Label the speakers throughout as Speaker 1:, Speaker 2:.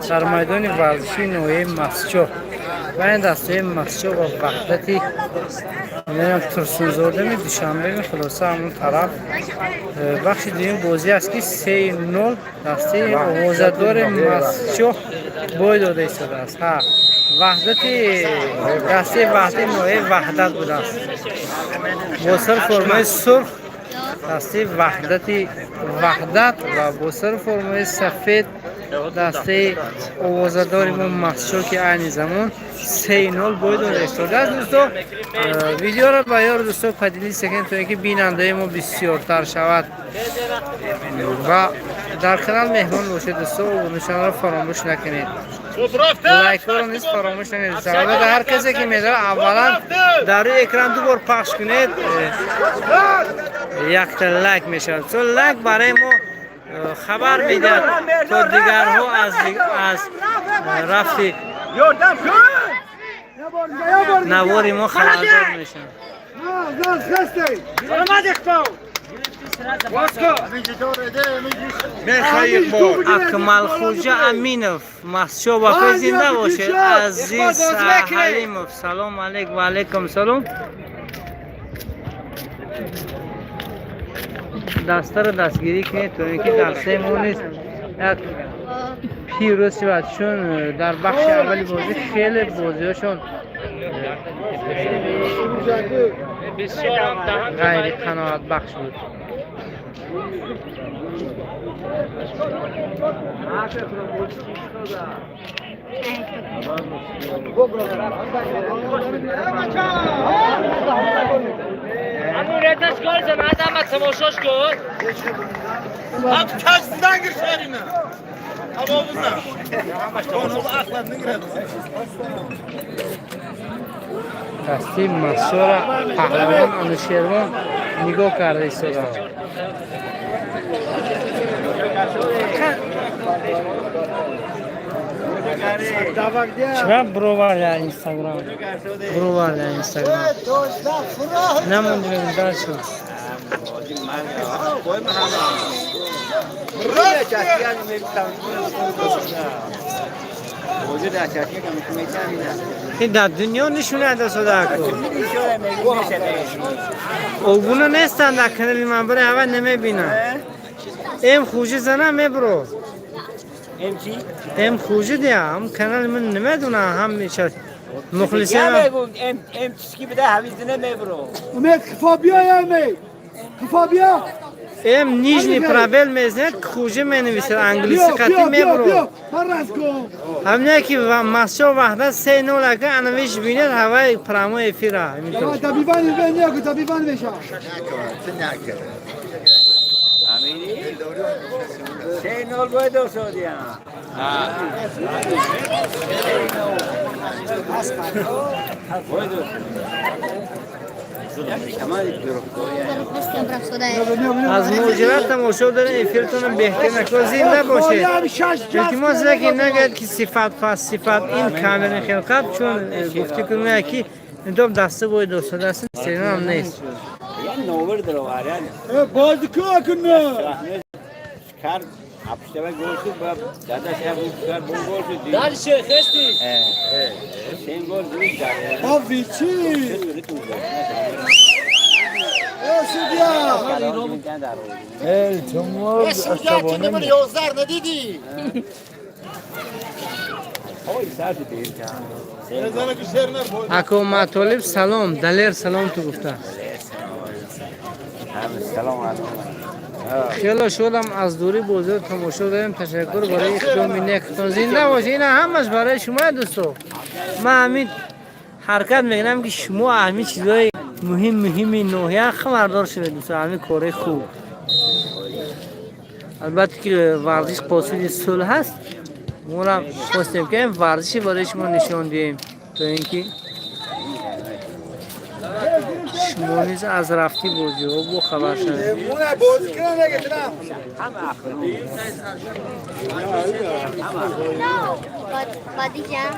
Speaker 1: در میدان ورزشی نوعی مسچو و این دسته مسچو و وحدتی میرم ترسونزاده می دوشنبه می خلاصه همون طرف بخش دویم بازی است که 3-0 دسته آوازدار مسچو بای داده ایستاده است. ها وحدتی دسته وحدتی نوعی وحدت بوده است با سر فرمای سرخ دسته وحدتی وحدت و با سر فرمای سفید دسته آوازداری ما مسچو که این زمان 3-0 باید ایستاده است. دوستو ویدیو را به یار دوستو پدیدی سکن تا اینکه بیننده ما بسیارتر شود و در کانال مهمان باشید دوستو و نشان را فراموش نکنید، لایک ها را نیز فراموش نکنید. سبب هر کسی که میداره اولا در روی اکران دو بار پخش کنید یک تا لایک میشه، چون لایک برای ما خبر میده تا دیگرها از رفتی نواری ما خبردار میشن. اکمل خوجا امینوف مسچو بخیر زنده باشه. عزیز حلیموف سلام علیک و علیکم سلام. دسته رو دستگیری کنید تا اینکه دسته ما نیست یک پیروز شود، چون در بخش اولی بازی خیلی بازیاشون غیر قناعت بخش بود.
Speaker 2: همون ریتش کار زن آدم ها تماشاش کن هم کسیدن گرشارینه اما بزن کنو با اخلت نگرد
Speaker 1: دستی مسور پهلوان انوشیروان نگاه کرده ایستاده. چرا بروال یا اینستاگرام بروال یا اینستاگرام نمونده بگم در شد این در دنیا نشونه ده صدا کن اوگونه نیستن در کنالی من برای اول نمیبینم. ایم خوشی زنه میبرو
Speaker 3: ام چی؟
Speaker 1: ام خوشی دیا هم کانال من نمیدونه هم میشه مخلصی
Speaker 3: ام چیزی بده هویزی نمیبرو
Speaker 4: امید خفا بیا یا امید خفا بیا
Speaker 1: ام نیجنی پرابل میزند خوشی منویسه انگلیسی قطعی میبرو هم نه که مسچو وحدت 3-0 اگه انویش بینید هوای پرامو افیره
Speaker 4: تبیبانی بینیا که تبیبان میشه
Speaker 3: امیری؟ 3-0 باید دو سودی هم باید دو
Speaker 1: از موجرات تماشا دارین افیرتون بهتر نکنه زنده باشه. التماس که نگید که صفت پس صفت این کامل خلقت چون گفتی کنم که دوم دسته باید دو سوده است سرینا هم نیست.
Speaker 3: یعنی نوور درو آریان
Speaker 4: باز که کنه
Speaker 3: کار اپشته و گوشت با دادا شهر کار بون گوشت
Speaker 2: دار شیخ هستی
Speaker 3: سین گول دوید داره
Speaker 4: آبی چی؟
Speaker 1: اکو مطالب سلام دلیر سلام تو گفته خیلی شدم از دوری بازی تماشا داریم. تشکر برای اقدام نیکتون زنده باشید. اینا همش برای شما دوستو. من همین حرکت میگنم که شما همین چیزای مهمی نوعی خبردار شده دوستو. همین کاره خوب البته که ورزش قاصد صلح هست ما هم خواستیم که ورزشی برای شما نشان دهیم تا اینکه شما نیز از رفتی بازی ها با خبر شدید.
Speaker 4: بازی کنه نگیتونم
Speaker 5: بادی جان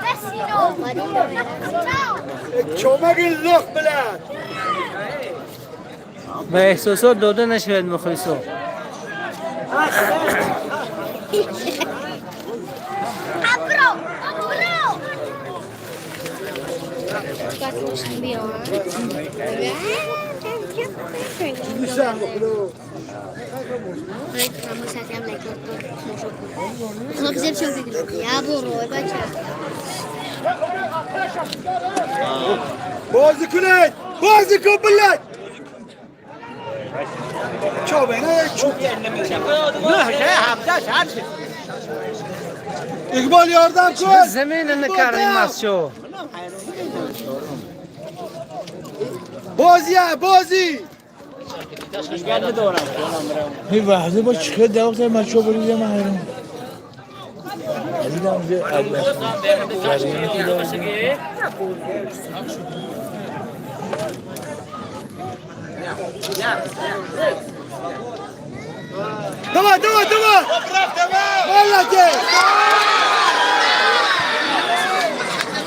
Speaker 4: چومگی لخ بلد
Speaker 1: به احساسات داده نشود مخلصا.
Speaker 5: باشم بیان
Speaker 4: Düşen bakıyor.
Speaker 5: Ama zaten like خب bize bir şey yok ya bu roy bacı.
Speaker 4: Bazı kulet. Bazı kubilet. Çabene çok. İkbal yardım koy.
Speaker 1: زمین نکردیم مسجو
Speaker 4: Boziye bozi.
Speaker 3: geldi de ona.
Speaker 6: هی وحده با چیکار داغ زد من چه بریدم من حیران دیدم که
Speaker 4: Давай, давай, давай. Молодец.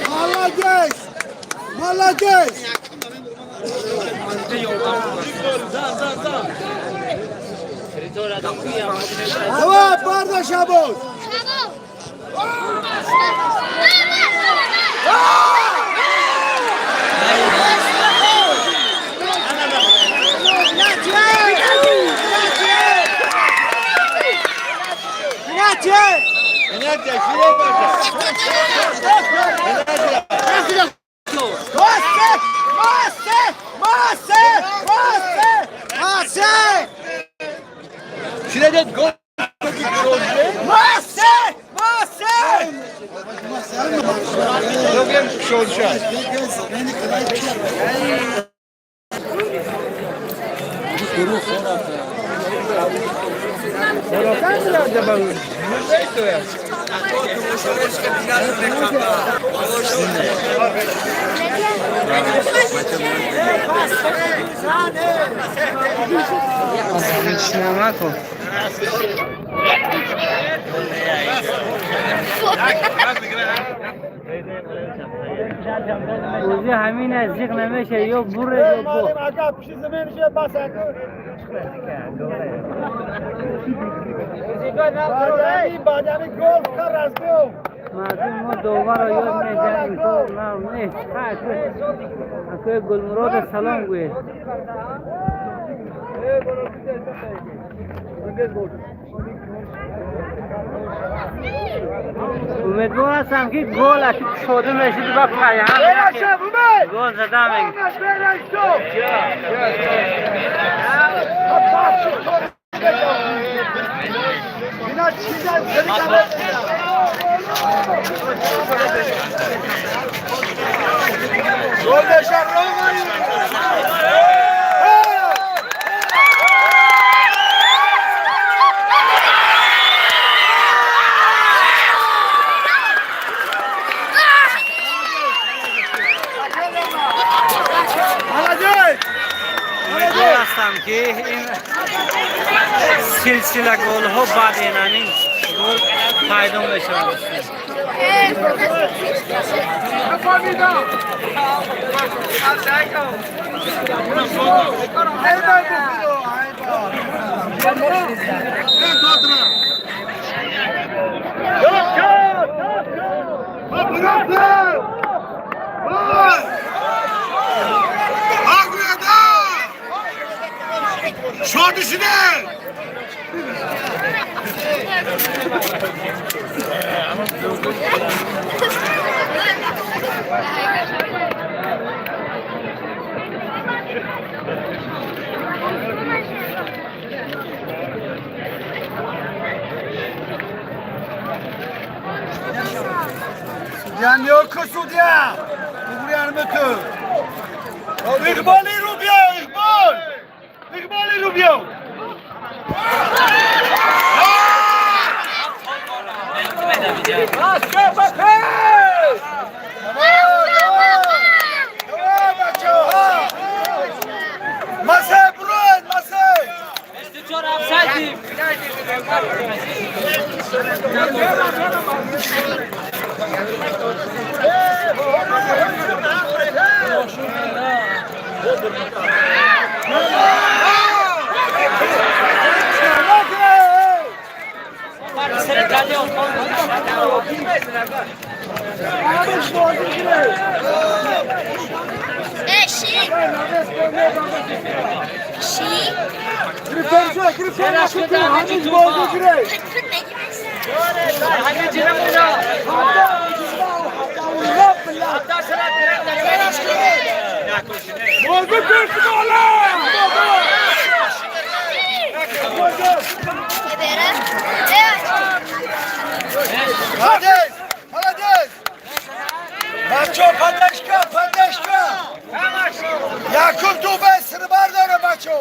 Speaker 4: Молодец. Молодец. Давай, парда шабуз.
Speaker 1: شنامه کن روزی همین از زیق نمیشه یا بره یا بو مردم ما دوباره را یاد میدن تو نه اکوی گلمراد سلام گوید امیدوار هستم که گل اکی شده نشید با پیام گل زدم امیدوار هستم که این سلسله گل ها بعد اینانی گل پایدار بشه
Speaker 4: Şu dışına. Yan yok Sudiya. Buraya mı tu? İkbali Rubio, İkbal. İkbali Rubio. Başka bakın. Masaya burun, masaya.
Speaker 2: Çorap saydım. Sen
Speaker 5: شی
Speaker 4: بچه پندشکا یکم تو به سر برداره بچه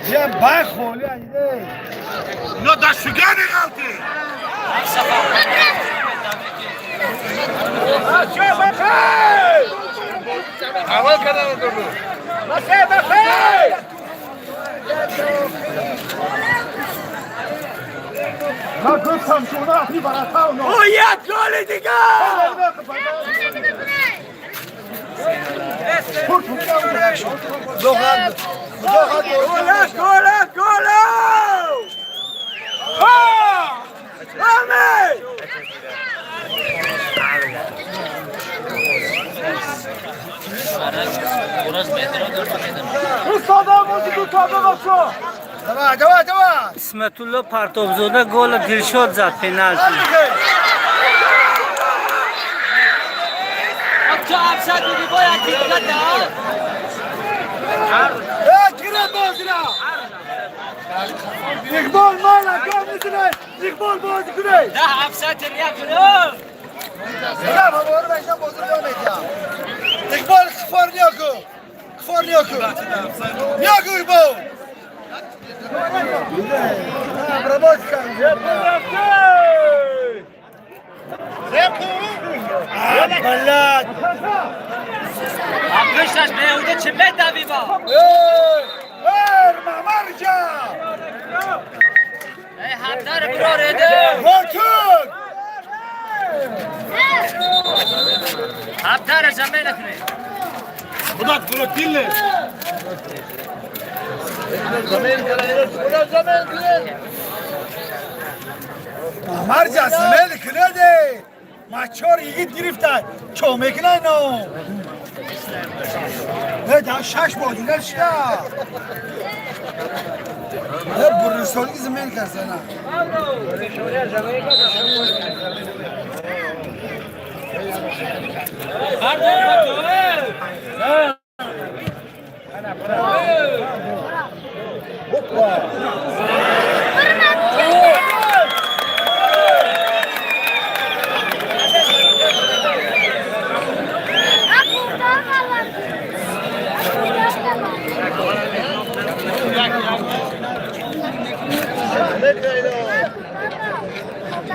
Speaker 4: یه بخولی ایده
Speaker 7: اینا دستگانی غلطی اول کنم رو
Speaker 4: من گفتم شما احلی براتاونو
Speaker 7: او یک گل دیگه گل
Speaker 1: اسمت الله پرتابزاده گل دلشاد زد پنالتی.
Speaker 4: اقبال مالا کار میتونه اقبال بازی کنه
Speaker 2: ده افسد نیا کنه
Speaker 4: نه بابا رو بشنم بازی رو میگم اقبال کفار نیا کن کفار نیا کن نیا کن اقبال نه برا باز کن بلد
Speaker 2: Arkadaşlar ben orada çimlet abi var.
Speaker 4: مرجع
Speaker 2: Ey hatta bro rede.
Speaker 4: Bakın
Speaker 2: Hatta zaman etme.
Speaker 7: Bu da proteinli.
Speaker 4: مرجع سمل کنه مچار یگید گرفتن چومه کنه نو ده شش بادیدر شده برنسالی که زمین کرسنه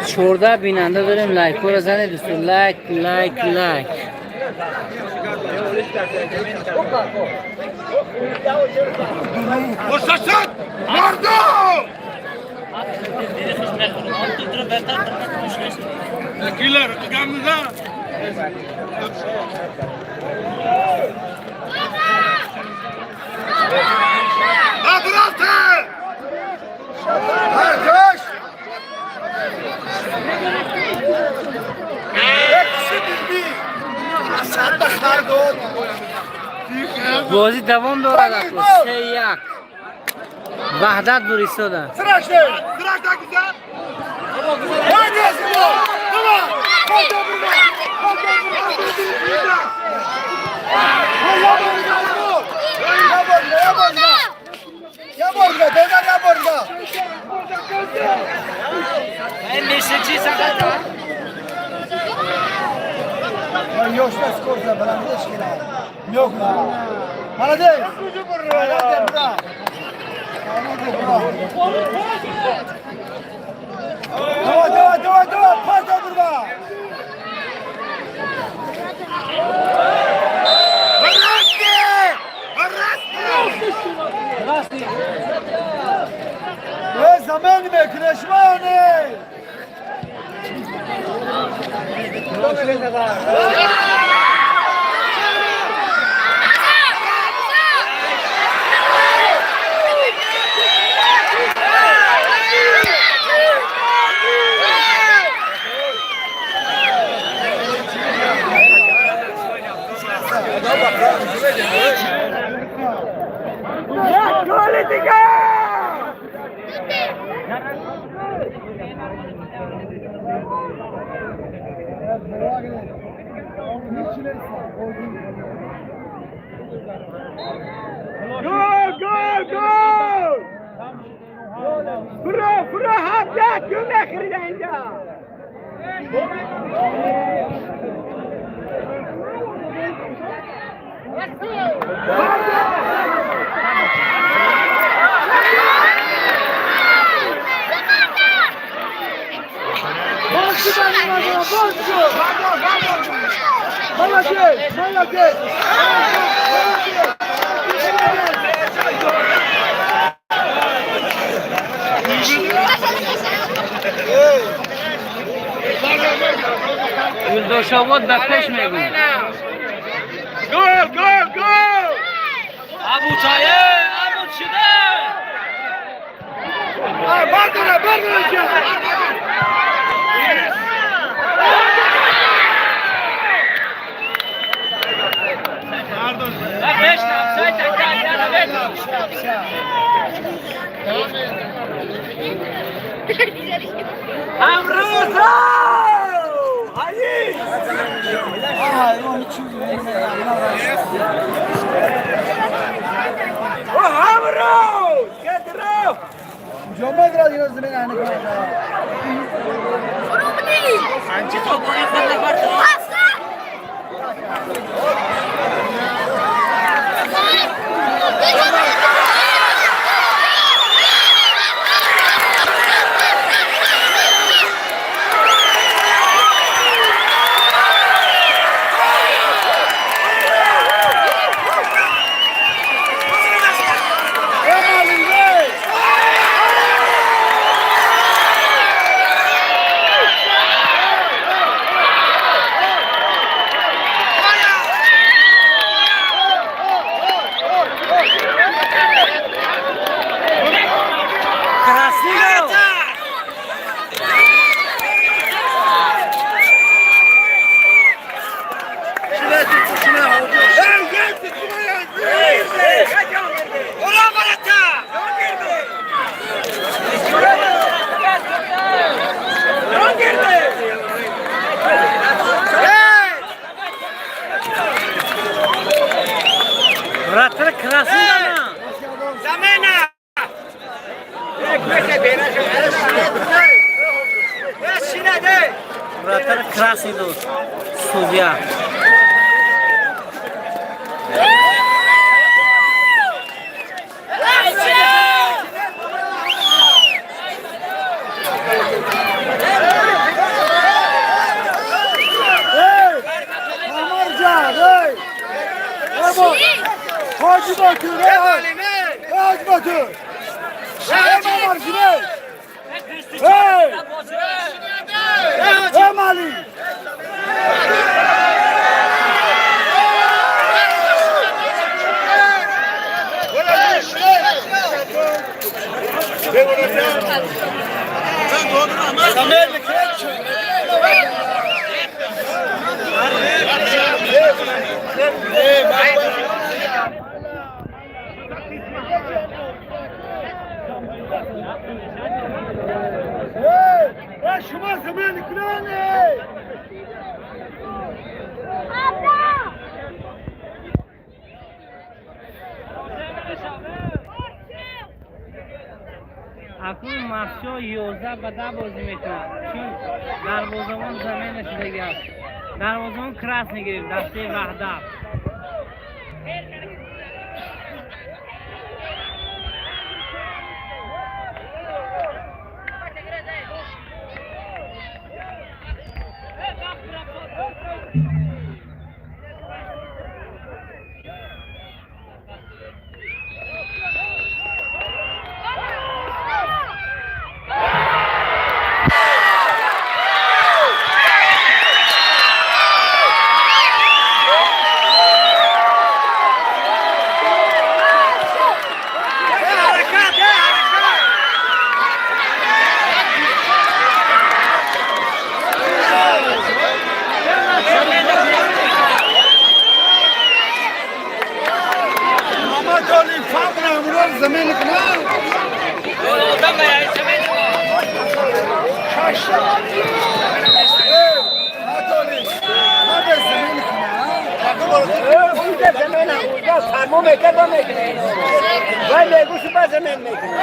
Speaker 1: چورده بیننده داریم، لایک رو بزنید دوستان. لایک لایک لایک.
Speaker 7: Koşarsın! Mardum! Tekiler, tıkanımıza. Ha bıraktı!
Speaker 4: Arkadaş hepsi bildi sen de kardon
Speaker 1: بازی دوام دارد. 3-1 وحدت بر ایستادن.
Speaker 4: tıraş değil tıraş da güzel hadi Esma tamam hadi burada ya borga beyler ya borga
Speaker 2: En meşeci sakat.
Speaker 4: Ben yoşta skorsa bana ne işkila yok la bana değil bana bra Dava pas da burada
Speaker 7: Bıraktı! Bıraktı!
Speaker 4: ve zaman mı kreşmane
Speaker 7: Gol, gol, gol! Fıra, hafta, gömle kırıda ince.
Speaker 4: Молодец!
Speaker 2: Yurdoşovod da peş megun.
Speaker 7: Gol, gol, gol!
Speaker 2: Abu çayı, abu çide.
Speaker 7: Bardana!
Speaker 2: Beş tam, say tekrar yana beş. Amruza! Hayır! O Hamruz! Getirov!
Speaker 4: Jomba gradino zmenani kana.
Speaker 2: Sanki topu yakında var. Bırakır krasını mı? Zamena! Bırakır krasıydı o. Suvya.
Speaker 4: Hacı Batur, Hacı Batur. Hey Marcine. Hey! Hey Mali.
Speaker 7: شما زمان کنانه
Speaker 2: اکنون مخشا 11 به 10 بازی میکنن چون دروازه‌بان زمینش دیگه است. دروازه‌بان کراس نگیریم دسته وحده.
Speaker 3: اونجا زمین اونجا تمام میکنه ولی گوش با زمین میکنه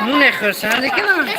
Speaker 1: نونه خرسنده کنم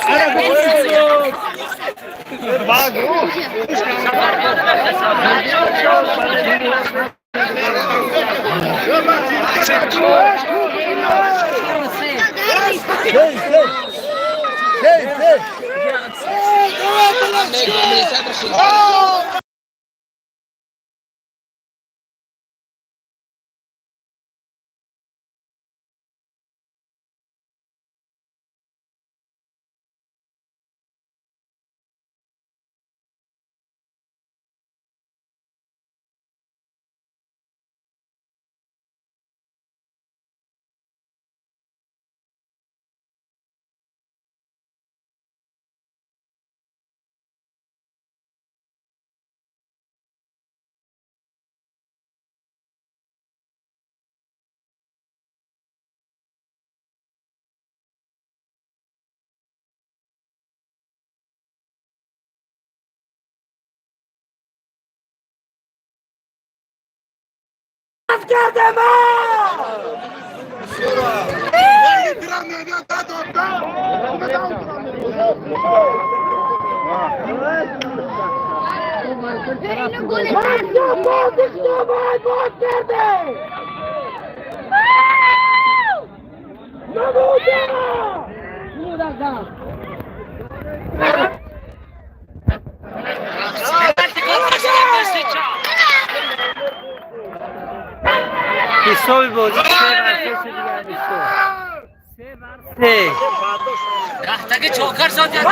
Speaker 1: حسابی بازی 3 بر 3 دیگر بیشتر 3 بر 3
Speaker 2: رختگی چوکر شد یا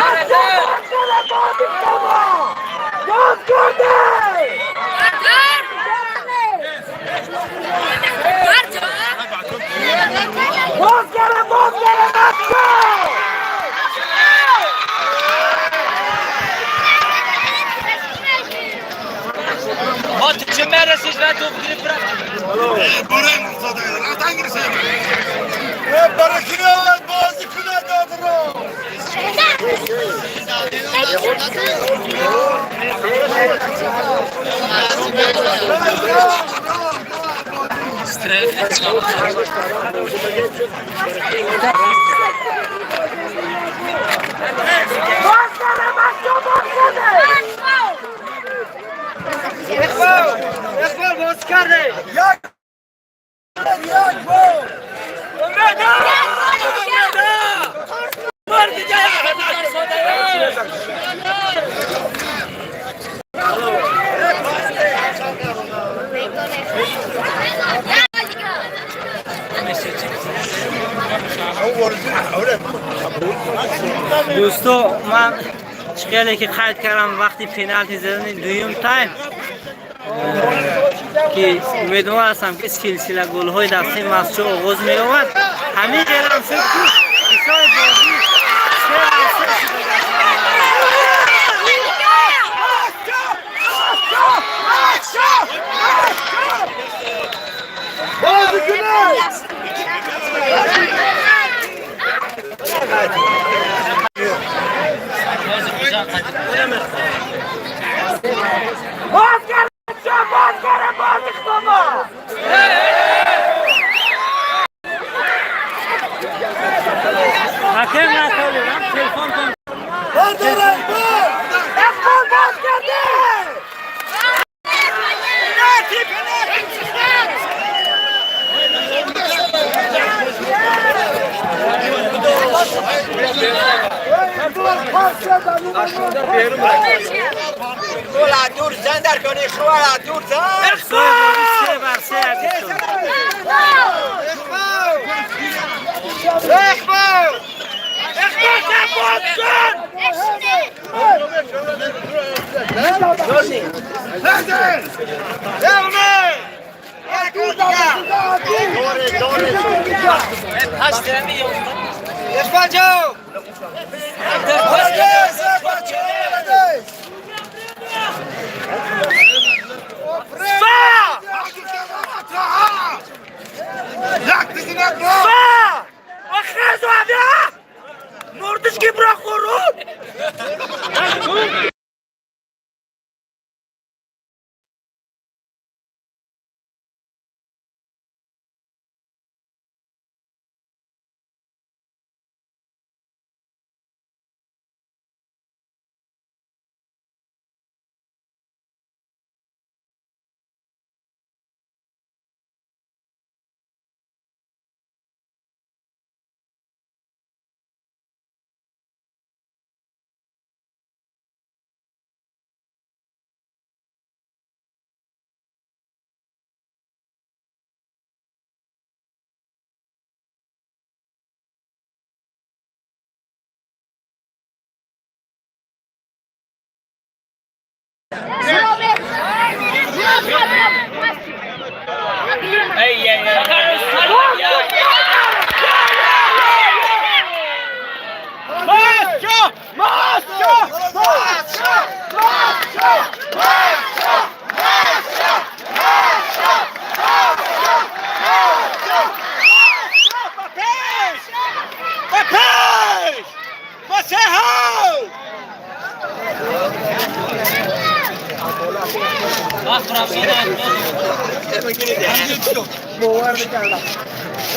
Speaker 2: ما تو چه مرسیش را تو بگیری برد
Speaker 4: برکینه اولاد بازی کنه داد رو
Speaker 2: اقبال باز کرده
Speaker 1: دوستو من خیلی که قید کردم وقتی پنالتی زدن دویم تایم که امیدوار هستم که سلسله گل های در تیم مسجد آغاز می آمد همین گرم شد که بسیار بازی 3 بازی حکم نتولیدم تلفن کن
Speaker 3: دولا دور زن در کنی شوارا دور زن
Speaker 1: سه بر سه عزیز شد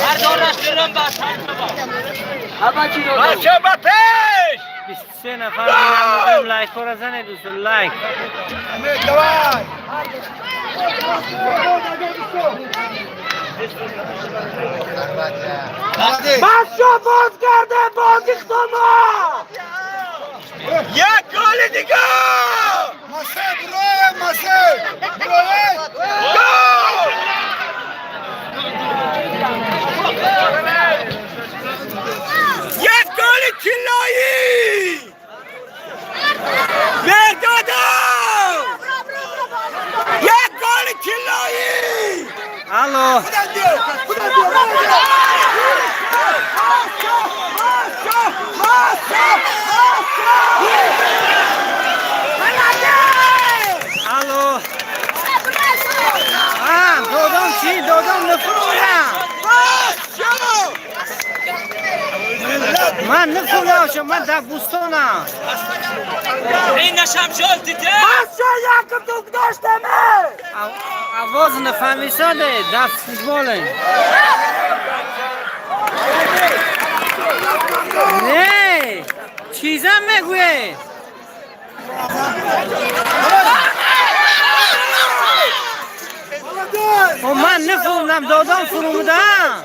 Speaker 2: هر دورش برم بس
Speaker 3: بچه با پیش
Speaker 1: 23 نفر دیدم لایک ها را زنه دوستان لایک
Speaker 7: بچه باز کرده بازی خداما
Speaker 3: یک گل دیگه
Speaker 4: ماسه بروه ماسه بروه
Speaker 3: یک گل طلایی مردادم یک گل طلایی
Speaker 1: الو الو دادم چی دادم نفرمونم من نفرمونم من در بوستانم
Speaker 2: این نشم جال دیده
Speaker 7: بچه یک دوک داشتمه
Speaker 1: آواز نفهمی ساده در فوتباله نه چیزم میگویه و من نفهمم دادم فرمودم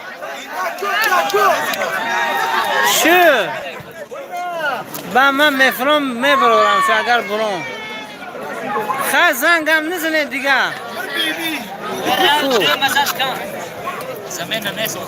Speaker 1: شو با من میفرم میبرورم شو اگر برام خیلی زنگم نزنه دیگه خوب
Speaker 2: مساج کن زمین نیست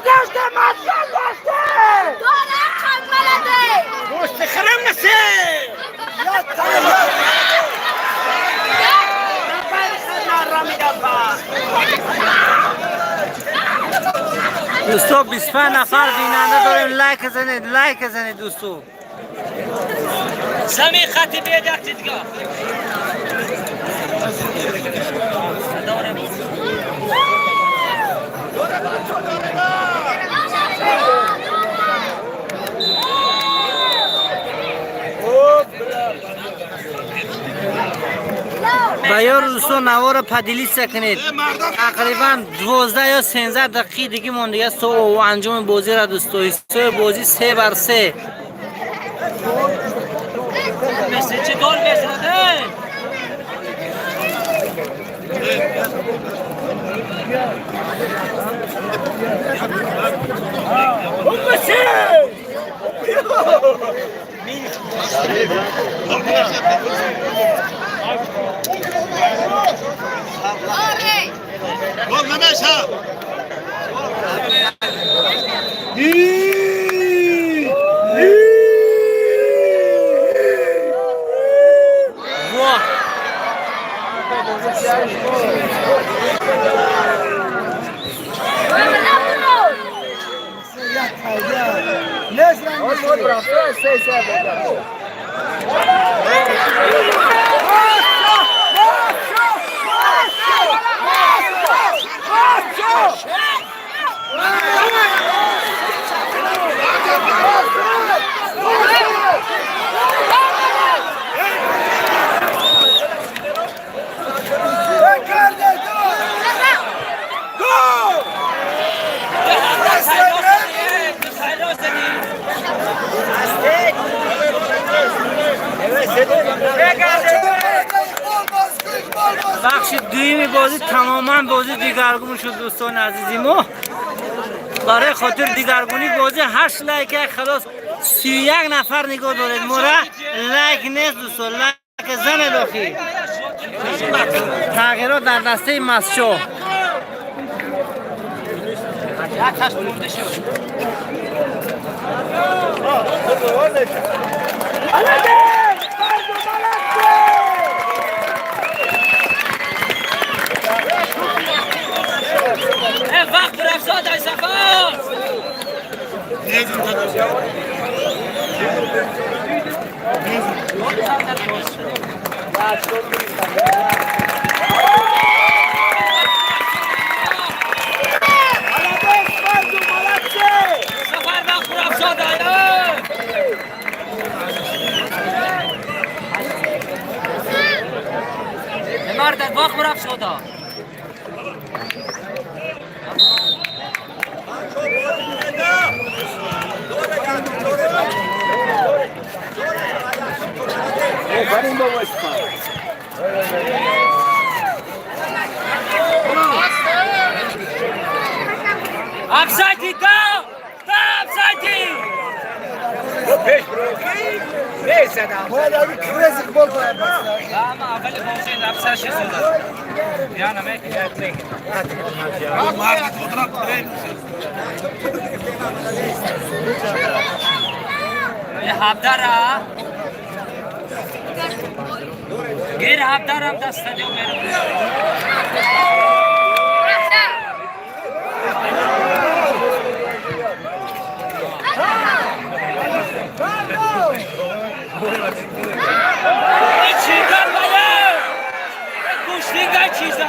Speaker 7: داشتم ماشین داشتم
Speaker 5: دارم چند بلده
Speaker 7: مستخرم نسه
Speaker 1: دوستو 25 نفر بیننده داریم. لایک زنید دوستو.
Speaker 2: سمی خطی بیاد دیدگاه
Speaker 1: بایار دوستو نوار پدیلیست کنید. تقریبا 12 یا 13 دقیقه دیگه مونده است و انجام بازی را دوستو. حصه بازی 3 بر 3.
Speaker 2: مثل چه گل بزنه
Speaker 1: بخش دویمی بازی تماما بازی دیگرگون شد دوستان عزیزی ما. برای خاطر دیگرگونی بازی 8 لایک خلاص 31 نفر نگاه دارید. مورا لایک نیست دوستان، لایک زن داخل. تغییرات در دسته مسجو.
Speaker 2: وقت رفت در سفر مرد وقت رفت شده Upside down! Upside down!
Speaker 4: باید اگه کریزی بال باید
Speaker 2: اما اول بازی افسر شد. یا نمیک. هفدارا. گیر هفدارم دست دیو میره. چیکار باید؟ گوشتیگه چیزا؟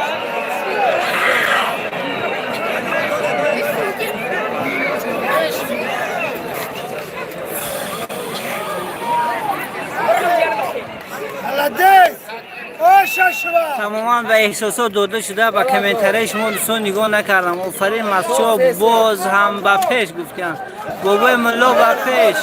Speaker 1: تماما به احساسات داده شده. با کامنتری شما دوستان نگاه نکردم. آفرین مسچو باز هم با پیش گفتن. بابای ملا با پیش.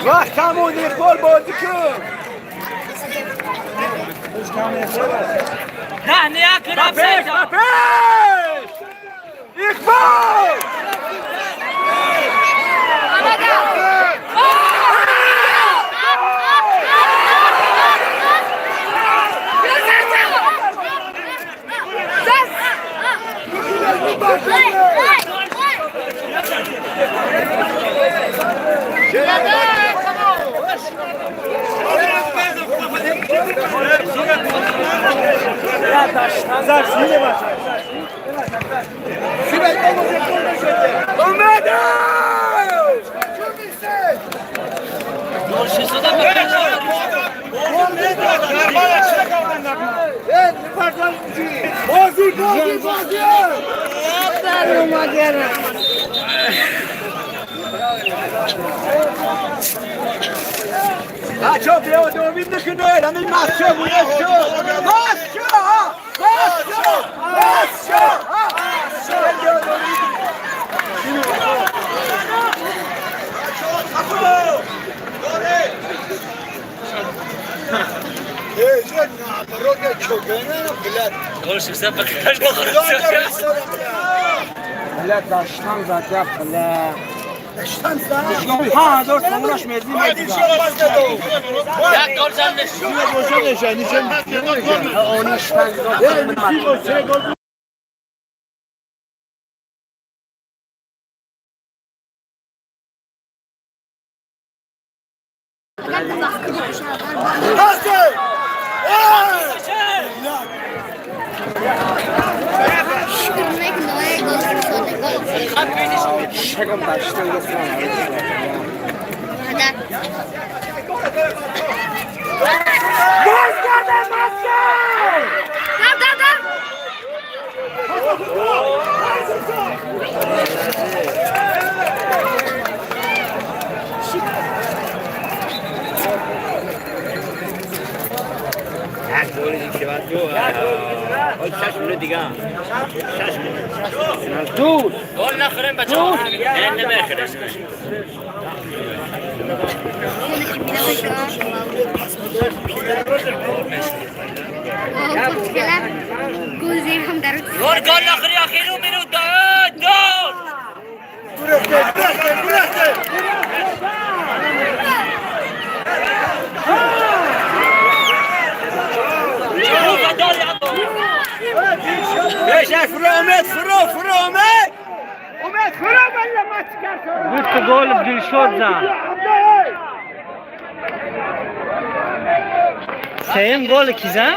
Speaker 4: وقتمون اقبال بازی کن
Speaker 2: نه نیا کنم پیدا
Speaker 4: اقبال بازی بچه ها بیا دومید نکنه همین مسجد
Speaker 1: بلد داشتم زده بلد
Speaker 4: ها درست هموناش مردی
Speaker 2: یک گل زن
Speaker 1: شکم داشته
Speaker 2: گل نخوریم بچه ها این نمیخوریم گل نخوری آخیرو منو دور
Speaker 1: Bitti golü Dilşod'dan. Seyim golü kiza?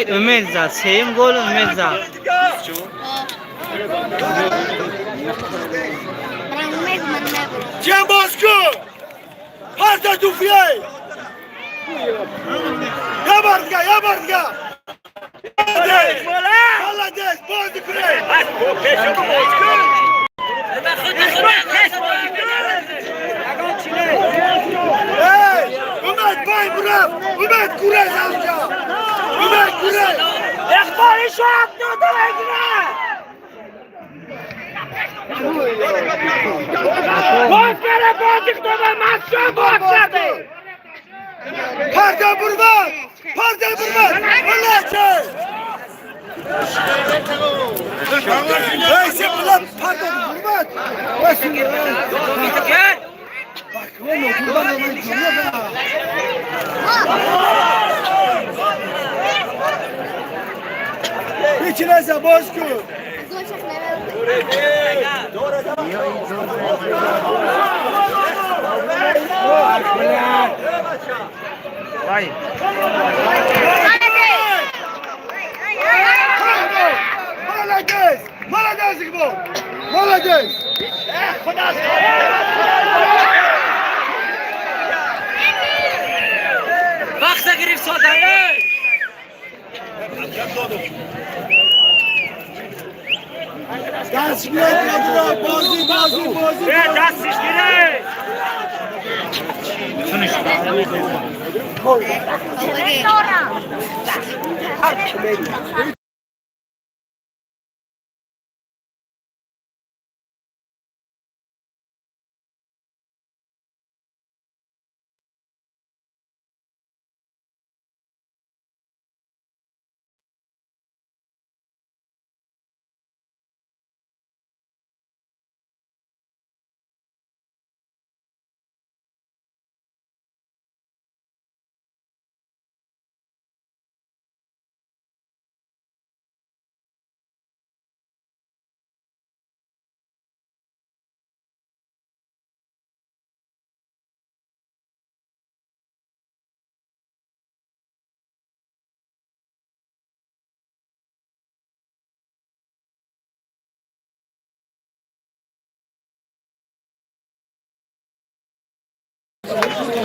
Speaker 1: Ömer zat. Seyim golü Ömer zat.
Speaker 4: Cem Bozkurt! Parta Tufiye! Yabarga! Bangladesh! Bozkurt! Hey! Ümit Bay Burak! Ümit Kurez amca! Ümit Kurez!
Speaker 7: اخباری شو عبدو بگیره باز بره بازی کنه مصر باز نده
Speaker 4: Parta Burman! Wallace! Hey, sen ulan pardon Burman! Başını هیچ نزا باز کن
Speaker 5: گل شخص
Speaker 1: وای
Speaker 4: молодец молодец Игбол молодец
Speaker 2: وقت گرفت سادانه
Speaker 4: دست بیاد بازی
Speaker 2: دستش گیره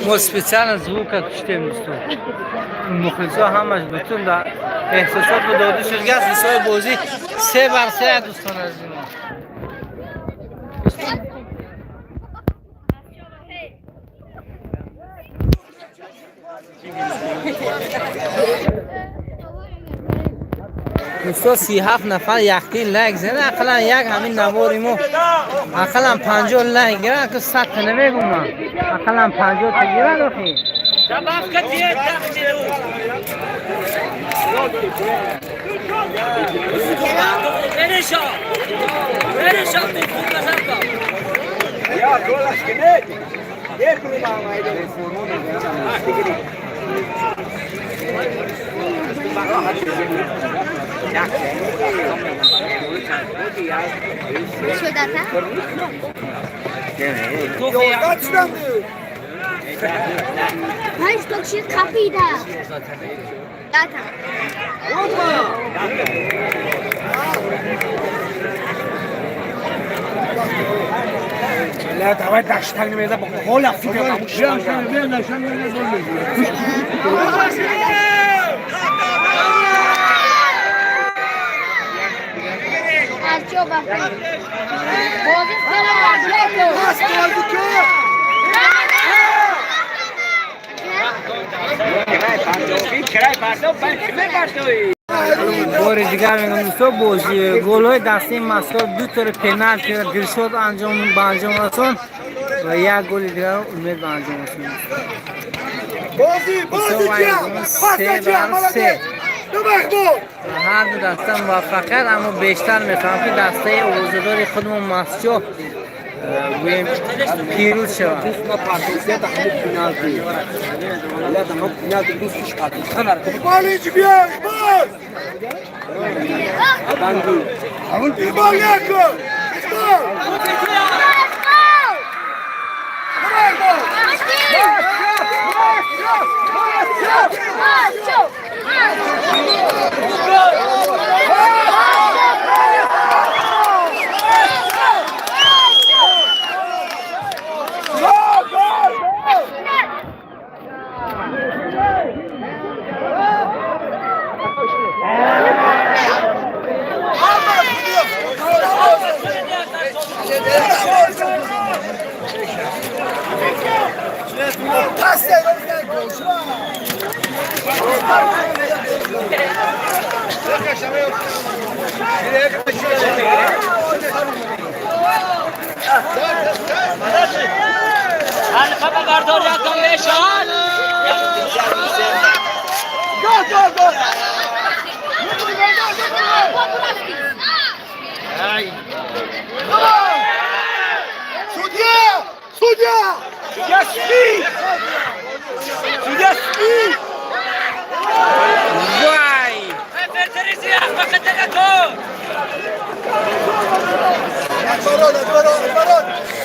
Speaker 1: ما специально звука пуштем дӯстон мухлисо ҳамаш бутун дар эҳсосот ва доду ширгас ҳисоби бозӣ 3-3 дӯстон азизам دوستان 37 نفر یختی لایک زدن اقلا یک همین نواری ما اقلا 50 لایک گیرن که 100 تا نمیگم من اقلا 50 تا گیرن آخی
Speaker 2: شباب کتیه تخمیرو برشا بیخون بزن کن
Speaker 3: یا دولش کنید یک روی با آمایده
Speaker 5: Hayır, çok şey kapıydı. Zaten.
Speaker 4: لا давай даштай немеда با гол афика мамуш бия нашан немеда
Speaker 5: Arço bak. Bozuk sana var.
Speaker 4: Pas kaldı ki.
Speaker 1: بار دیگر میگم دوستان بازی گل‌های دستی مسکات دو تا پنالتی و دلشاد انجام به انجام رسوند و یک گل دیگر امید به انجام رسوند.
Speaker 4: بازی
Speaker 1: سه هر دو دسته موفقیت اما بیشتر میخوام که دسته اوزدار خودمون مسجد پیروز شود.
Speaker 4: بالیچ بیا باز همون بال یکو
Speaker 2: خبر بردار یکم بشان
Speaker 4: گل سودیا
Speaker 1: وای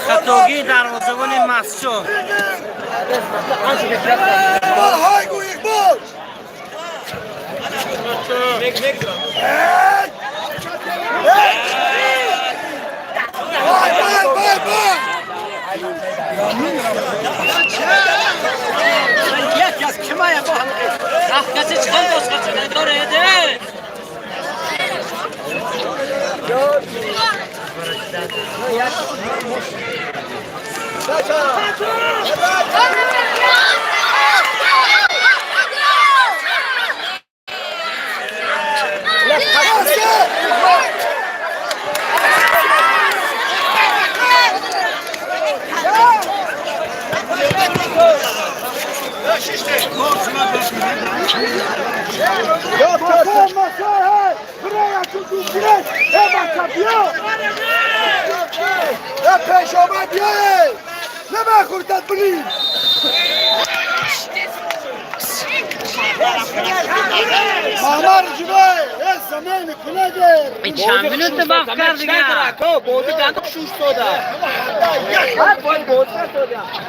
Speaker 1: خطاگی دروازه‌بان مسجد
Speaker 4: های گوی اقبال پیش آمد بیایه نمه خوردت بلیم محمر جبه از زمین کنه
Speaker 1: این چند منوت باف کرد دیگه
Speaker 2: بودی گندق شوش داده باید بود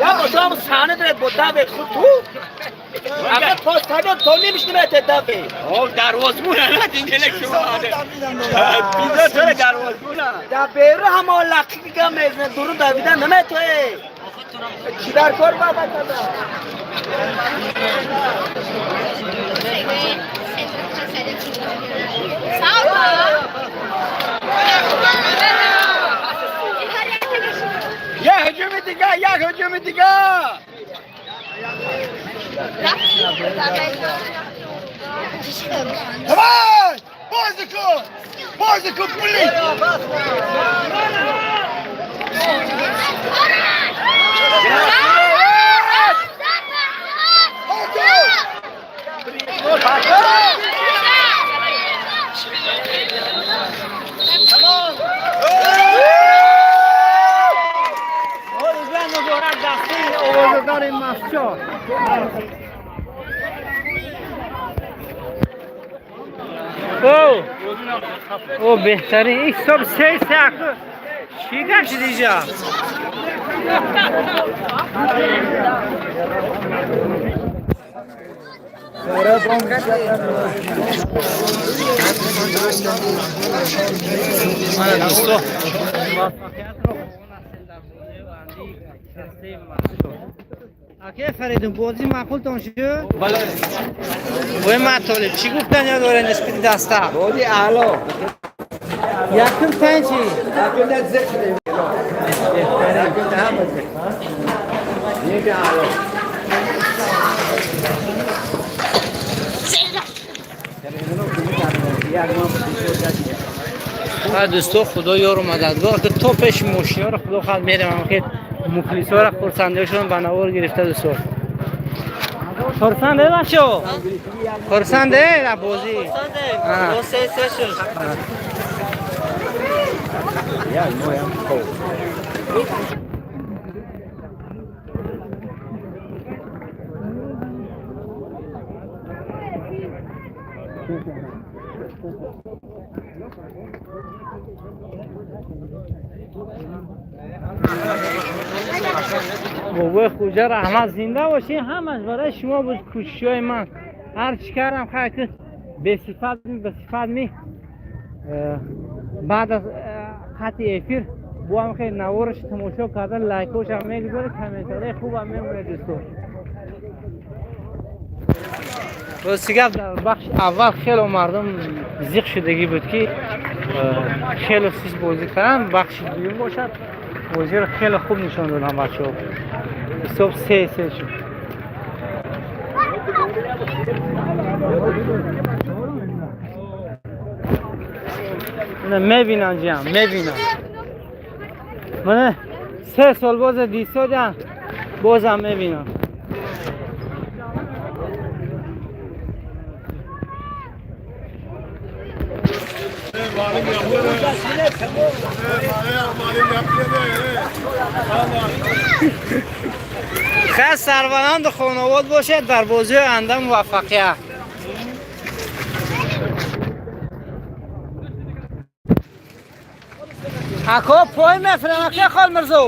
Speaker 2: یا باشم سانه درد بوده به خود تو اگر پاس تاگه تو نمیشنی به تدافه دروازه مونه نه دینگلک شما آده بیزا توی دروازه مونه در بیره همه لقی که میزنه درون دویدن نمه توی چی در کار بابا تاده یه هجوم دیگه
Speaker 4: هوای بازی کن بلیم
Speaker 1: آوازدار مسجد او بهترین این صبح 3 ساعت چی گشت دیجا من دوستو اگه فریدون بازی معقولتون شد؟ بله. وای مطالب چی گفتن یا داره نسبت دسته؟
Speaker 3: بودی اعلا
Speaker 1: یکم پنجی؟
Speaker 3: یکم در ذکر یکم در همه ذکر یک اعلا
Speaker 1: دوستو خدا یارو مددگار که تو پیش موشیار خدا خواهد میرم هم که مخلیص ها را خورسنده شدن بناور گرفته دوستو خورسنده بچه خورسنده در بازی خورسنده سه شد بابا خوجا رحمت زنده باشی همش برای شما بود کوشش های من هر چی کردم خواهد که به صفت می بعد از خط افیر با هم خیلی نوارش تماشا کردن لایکوش هم میگذاره کامنتاره خوب هم میمونه دوستو راستی در بخش اول خیلی مردم زیق شدگی بود که خیلی سیز بازی کردن بخش دویم باشد بازی رو خیلی خوب نشان دادن بچه ها صبح 3 شد میبینن جمع میبینن من 3 سال باز دیسا جمع بازم میبینن خیلی سربلند خانواد باشه در بازی آینده موفقیت. اکا پای مفرم اکی خال مرزو